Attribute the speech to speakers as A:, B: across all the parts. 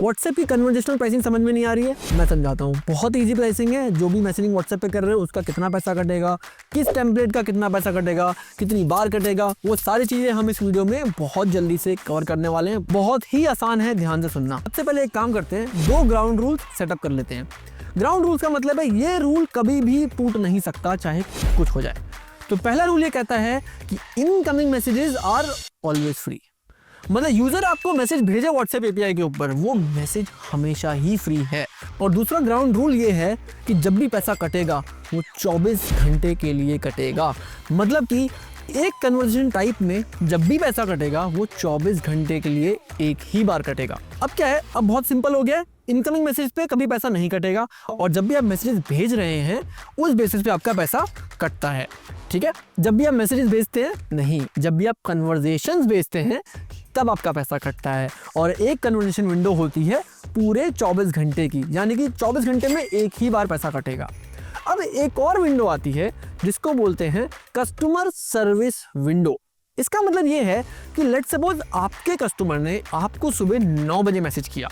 A: WhatsApp की conversational pricing समझ में नहीं आ रही है, मैं समझाता हूँ। बहुत इजी प्राइसिंग है। जो भी मैसेजिंग व्हाट्सएप पे कर रहे हो उसका कितना पैसा कटेगा, किस टेम्पलेट का कितना पैसा कटेगा, कितनी बार कटेगा, वो सारी चीजें हम इस वीडियो में बहुत जल्दी से कवर करने वाले हैं। बहुत ही आसान है, ध्यान से सुनना। सबसे पहले एक काम करते हैं, 2 ग्राउंड रूल सेटअप कर लेते हैं। ग्राउंड रूल्स का मतलब है ये रूल कभी भी टूट नहीं सकता, चाहे कुछ हो जाए। तो पहला रूल ये कहता है कि incoming messages are always free. मतलब यूजर आपको मैसेज भेजे व्हाट्सएप एपीआई के ऊपर, वो मैसेज हमेशा ही फ्री है। और दूसरा ग्राउंड रूल ये है कि जब भी पैसा कटेगा वो 24 घंटे के लिए कटेगा। मतलब कि एक कन्वर्सेशन टाइप में जब भी पैसा कटेगा वो 24 घंटे के लिए एक ही बार कटेगा। अब क्या है, अब बहुत सिंपल हो गया है। इनकमिंग मैसेज पे कभी पैसा नहीं कटेगा और जब भी आप मैसेजेस भेज रहे हैं उस बेसिस पे आपका पैसा कटता है। ठीक है, जब भी आप मैसेजेस भेजते हैं नहीं, जब भी आप कन्वर्सेशंस भेजते हैं तब आपका पैसा कटता है। और एक कन्वर्सेशन विंडो होती है पूरे 24 घंटे की, यानी कि 24 घंटे में एक ही बार पैसा कटेगा। अब एक और विंडो आती है जिसको बोलते हैं कस्टमर सर्विस विंडो। इसका मतलब ये है कि लेट्स सपोज आपके कस्टमर ने आपको सुबह 9 बजे मैसेज किया।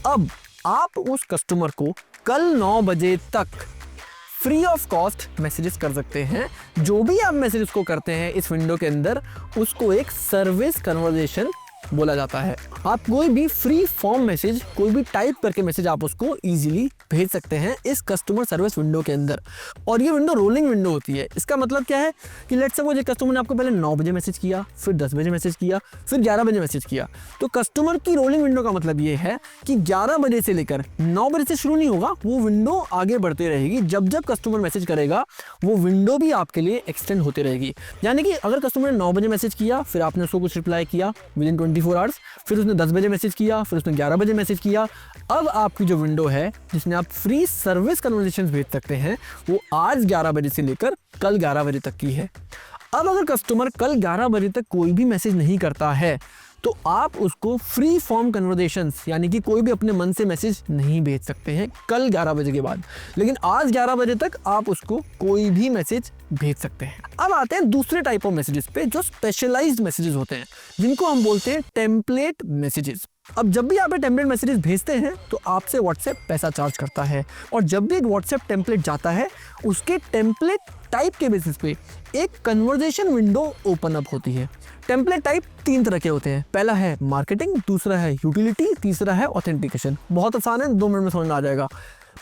A: अब आप उस कस्टमर को कल 9 बजे तक फ्री ऑफ कॉस्ट मैसेजेस कर सकते हैं। जो भी आप मैसेजेस को करते हैं इस विंडो के अंदर, उसको एक सर्विस कन्वर्सेशन बोला जाता है। आप कोई भी फ्री फॉर्म मैसेज, कोई भी टाइप करके मैसेज आप उसको इजीली भेज सकते हैं इस कस्टमर सर्विस विंडो के अंदर। और ये विंडो रोलिंग विंडो होती है। इसका मतलब क्या है कि लेट्स सपोज एक कस्टमर ने आपको पहले 9 बजे मैसेज किया, फिर 10 बजे मैसेज किया, फिर 11 बजे मैसेज किया। तो कस्टमर की रोलिंग विंडो का मतलब ये है कि 11 बजे से लेकर 9 बजे से शुरू नहीं होगा, वो विंडो आगे बढ़ती रहेगी। जब जब कस्टमर मैसेज करेगा वो विंडो भी आपके लिए एक्सटेंड होती रहेगी। यानी कि अगर कस्टमर ने 9 बजे मैसेज किया, फिर आपने उसको कुछ रिप्लाई किया विदिन 24 आवर्स, फिर उसने 10 बजे मैसेज किया, फिर उसने 11 बजे मैसेज किया। अब आपकी जो विंडो है जिसमें आप फ्री सर्विस कन्वर्सेशंस भेज सकते हैं वो आज 11 बजे से लेकर कल 11 बजे तक की है। अब अगर कस्टमर कल 11 बजे तक कोई भी मैसेज नहीं करता है तो आप उसको फ्री फॉर्म कन्वर्सेशंस, यानी कि कोई भी अपने मन से मैसेज नहीं भेज सकते हैं कल 11 बजे के बाद। लेकिन आज 11 बजे तक आप उसको कोई भी मैसेज भेज सकते हैं। अब आते हैं दूसरे टाइप ऑफ मैसेजेस पे, जो स्पेशलाइज्ड मैसेजेस होते हैं, जिनको हम बोलते हैं टेम्पलेट मैसेजेस। अब जब भी आप टेम्पलेट मैसेजेस भेजते हैं तो आपसे व्हाट्सएप पैसा चार्ज करता है। और जब भी एक व्हाट्सएप टेम्पलेट जाता है उसके टेम्पलेट टाइप के बेसिस पे एक कन्वर्सेशन विंडो ओपन अप होती है। टेम्पलेट टाइप 3 तरह के होते हैं। पहला है मार्केटिंग, दूसरा है यूटिलिटी, तीसरा है ऑथेंटिकेशन। बहुत आसान है, 2 मिनट में समझ में आ जाएगा।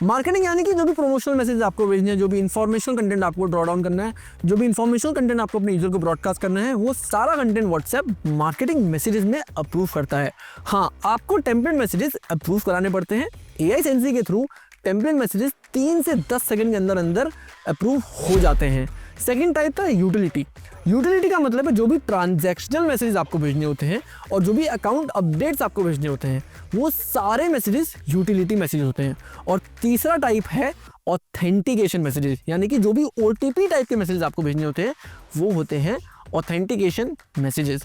A: मार्केटिंग यानी कि जो भी प्रमोशनल मैसेज आपको भेजने हैं, जो भी इन्फॉर्मेशनल कंटेंट आपको ड्रॉ डाउन करना है, जो भी इन्फॉर्मेशनल कंटेंट आपको अपने यूजर को ब्रॉडकास्ट करना है, वो सारा कंटेंट व्हाट्सएप मार्केटिंग मैसेजेस में अप्रूव करता है। हाँ, आपको टेम्पलेट मैसेजेस अप्रूव कराने पड़ते हैं। AI सेंसी के थ्रू टेम्पलेट मैसेजेस 3 से 10 सेकंड के अंदर अंदर अप्रूव हो जाते हैं। सेकंड टाइप था यूटिलिटी। यूटिलिटी का मतलब है जो भी ट्रांजैक्शनल मैसेजेस आपको भेजने होते हैं और जो भी अकाउंट अपडेट्स आपको भेजने होते हैं, वो सारे मैसेजेस यूटिलिटी मैसेज होते हैं। और तीसरा टाइप है ऑथेंटिकेशन मैसेजेस, यानी कि जो भी OTP टाइप के मैसेजेस आपको भेजने होते हैं वो होते हैं ऑथेंटिकेशन मैसेजेस।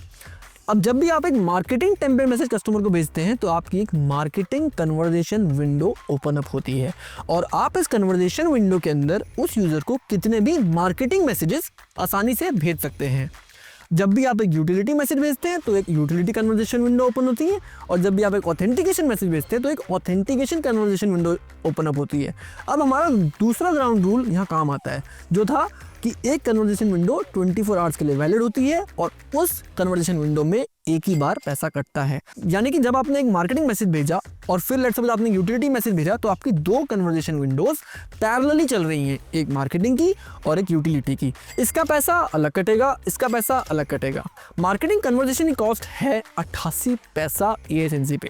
A: अब जब भी आप एक मार्केटिंग टेम्पलेट मैसेज कस्टमर को भेजते हैं तो आपकी एक marketing conversation window open up होती है और आप इस कन्वर्सेशन विंडो के अंदर उस यूजर को कितने भी मार्केटिंग मैसेजेस आसानी से भेज सकते हैं। जब भी आप एक यूटिलिटी मैसेज भेजते हैं तो एक यूटिलिटी कन्वर्सेशन विंडो ओपन होती है और जब भी आप एक ऑथेंटिकेशन मैसेज भेजते हैं तो एक authentication conversation window open up होती है। अब हमारा दूसरा ग्राउंड रूल यहाँ काम आता है, जो था कि एक कन्वर्सेशन विंडो 24 आवर्स के लिए वैलिड होती है और उस कन्वर्सेशन विंडो में एक ही बार पैसा कटता है। यानी कि जब आपने एक मार्केटिंग मैसेज भेजा और फिर लेट्स सपोज आपने यूटिलिटी मैसेज भेजा तो आपकी 2 कन्वर्सेशन विंडोज पैरेलली चल रही हैं, एक मार्केटिंग की और एक यूटिलिटी की। इसका पैसा अलग कटेगा, इसका पैसा अलग कटेगा। मार्केटिंग कन्वर्सेशन की कॉस्ट है 88 पैसा AI सेंसी पे।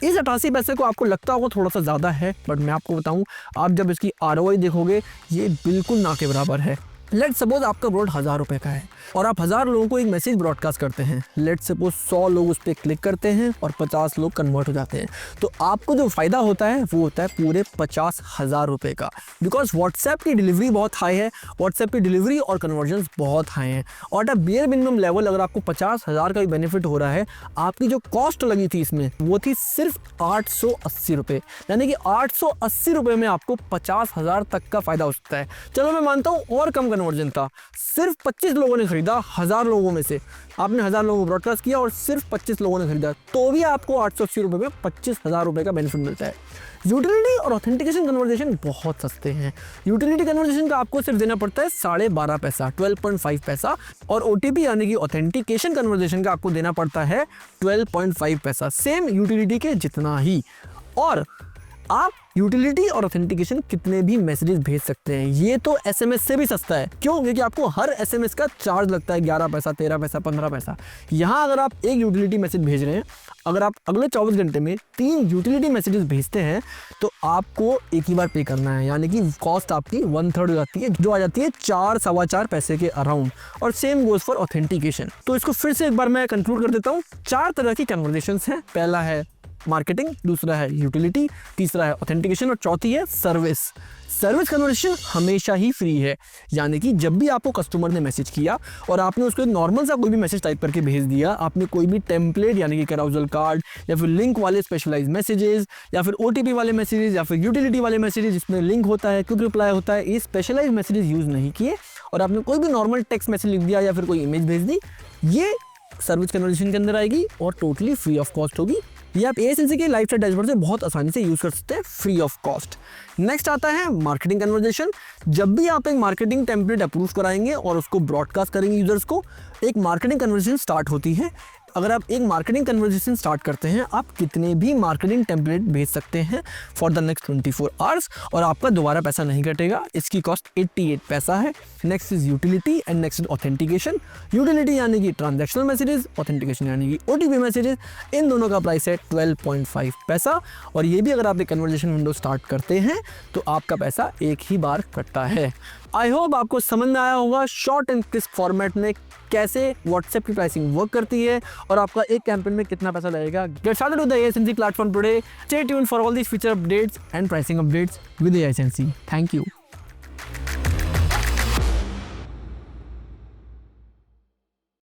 A: इस 88 पैसे को आपको लगता होगा थोड़ा सा ज़्यादा है, बट मैं आपको बताऊं, आप जब इसकी ROI देखोगे ये बिल्कुल ना के बराबर है। लेट्स सपोज आपका प्रोडक्ट 1000 रुपये का है और आप 1000 लोगों को एक मैसेज ब्रॉडकास्ट करते हैं। लेट्स सपोज 100 लोग उस पर क्लिक करते हैं और 50 लोग कन्वर्ट हो जाते हैं, तो आपको जो फ़ायदा होता है वो होता है पूरे 50,000 रुपये का। बिकॉज व्हाट्सएप की डिलीवरी बहुत हाई है, व्हाट्सएप की डिलीवरी और कन्वर्जन्स बहुत हाई हैं। और एट बेयर मिनिमम लेवल अगर आपको 50,000 का भी बेनिफिट हो रहा है, आपकी जो कॉस्ट लगी थी इसमें वो थी सिर्फ 880 रुपये। यानी कि 880 रुपये में आपको 50,000 तक का फ़ायदा हो सकता है। चलो मैं मानता हूँ और कम कन्वर्जन था, सिर्फ 25 लोगों ने खरीदा 1000 लोगों में से। आपने 1000 लोगों को ब्रॉडकास्ट किया और सिर्फ 25 लोगों ने खरीदा, तो भी आपको 880 रुपये में 25,000 रुपये का बेनिफिट मिलता है। यूटिलिटी और ऑथेंटिकेशन कन्वर्जेशन बहुत सस्ते हैं। यूटिलिटी कन्वर्जेशन का आपको सिर्फ देना पड़ता है 12.5 पैसा, 12.5 पैसा, और ओटीपी यानी कि ऑथेंटिकेशन कन्वर्जेशन का आपको देना पड़ता है 12.5 पैसा, सेम यूटिलिटी के जितना ही। और आप यूटिलिटी और ऑथेंटिकेशन कितने भी मैसेजेस भेज सकते हैं, ये तो एसएमएस से भी सस्ता है। क्यों? क्योंकि आपको हर एसएमएस का चार्ज लगता है 11 पैसा, 13 पैसा, 15 पैसा। यहाँ अगर आप एक यूटिलिटी मैसेज भेज रहे हैं, अगर आप अगले 24 घंटे में 3 यूटिलिटी मैसेजेस भेजते हैं तो आपको एक ही बार पे करना है, यानी कि कॉस्ट आपकी 1/3 हो जाती है, जो आ जाती है 4 सवा 4 पैसे के अराउंड। और सेम गोज फॉर ऑथेंटिकेशन। तो इसको फिर से एक बार मैं कंक्लूड कर देता हूँ। 4 तरह की कन्वर्जेशंस हैं। पहला है मार्केटिंग, दूसरा है यूटिलिटी, तीसरा है ऑथेंटिकेशन और चौथी है सर्विस। सर्विस कन्वर्सेशन हमेशा ही फ्री है, यानी कि जब भी आपको कस्टमर ने मैसेज किया और आपने उसको एक नॉर्मल सा कोई भी मैसेज टाइप करके भेज दिया, आपने कोई भी टेम्पलेट यानी कि कैराउजल कार्ड या फिर लिंक वाले स्पेशलाइज मैसेजेस या फिर ओटीपी वाले मैसेजेस या फिर यूटिलिटी वाले मैसेजेस जिसमें लिंक होता है, क्विक रिप्लाई होता है, ये स्पेशलाइज मैसेजेस यूज़ नहीं किए और आपने कोई भी नॉर्मल टेक्स्ट मैसेज लिख दिया या फिर कोई इमेज भेज दी, ये सर्विस कन्वर्सेशन के अंदर आएगी और टोटली फ्री ऑफ कॉस्ट होगी। ये आप एएसएनसी के लाइफ स्टाइल डैशबोर्ड से बहुत आसानी से यूज़ कर सकते हैं फ्री ऑफ कॉस्ट। नेक्स्ट आता है मार्केटिंग कन्वर्जेशन। जब भी आप एक मार्केटिंग टेम्पलेट अप्रूव कराएंगे और उसको ब्रॉडकास्ट करेंगे यूजर्स को, एक मार्केटिंग कन्वर्जेशन स्टार्ट होती है। अगर आप एक मार्केटिंग कन्वर्जेशन स्टार्ट करते हैं, आप कितने भी मार्केटिंग टेम्पलेट भेज सकते हैं फॉर द नेक्स्ट 24 आवर्स और आपका दोबारा पैसा नहीं कटेगा। इसकी कॉस्ट 88 पैसा है। Next is utility and next is authentication. Utility यानी कि ट्रांजैक्शनल मैसेजेस, ऑथेंटिकेशन यानी कि ओटीपी मैसेजेस, इन दोनों का प्राइस है 12.5 पैसा। और ये भी अगर आप एक कन्वर्जेशन विंडो स्टार्ट करते हैं तो आपका पैसा एक ही बार कटता है। आई होप आपको समझ में आया होगा शॉर्ट एंड क्रिस्प फॉर्मेट में कैसे व्हाट्सएप की प्राइसिंग वर्क करती है और आपका एक कैंपेन में कितना पैसा लगेगा। Get started with the ASNC platform today. Stay tuned for all these feature updates and pricing updates with ASNC. Thank you.